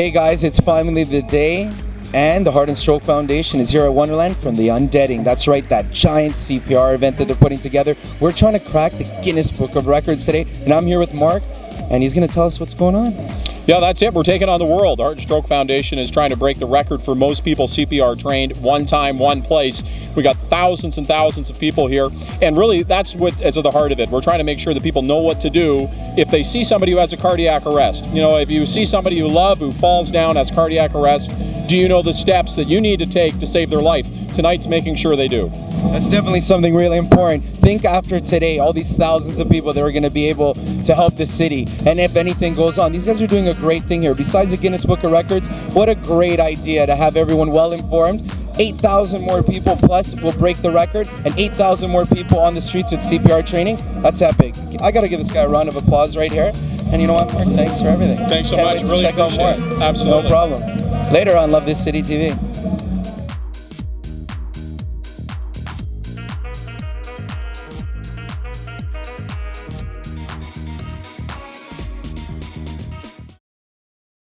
Hey guys, it's finally the day, and the Heart and Stroke Foundation is here at Wonderland from the Undeading. That's right, that giant CPR event that they're putting together. We're trying to crack the Guinness Book of Records today, and I'm here with Mark, and he's going to tell us what's going on. Yeah, that's it. We're taking on the world. Heart and Stroke Foundation is trying to break the record for most people CPR trained, one time, one place. We got thousands and thousands of people here, and really that's what is at the heart of it. We're trying to make sure that people know what to do if they see somebody who has a cardiac arrest. You know, if you see somebody you love who falls down, has cardiac arrest, do you know the steps that you need to take to save their life? Tonight's making sure they do. That's definitely something really important. Think after today, all these thousands of people that are going to be able to help the city. And if anything goes on, these guys are doing a great thing here. Besides the Guinness Book of Records, what a great idea to have everyone well informed. 8,000 more people plus will break the record, and 8,000 more people on the streets with CPR training. That's epic. I got to give this guy a round of applause right here. And you know what, Mark? Thanks for everything. Thanks so much. Really check out more. appreciate it. Absolutely. No problem. Later on Love This City TV.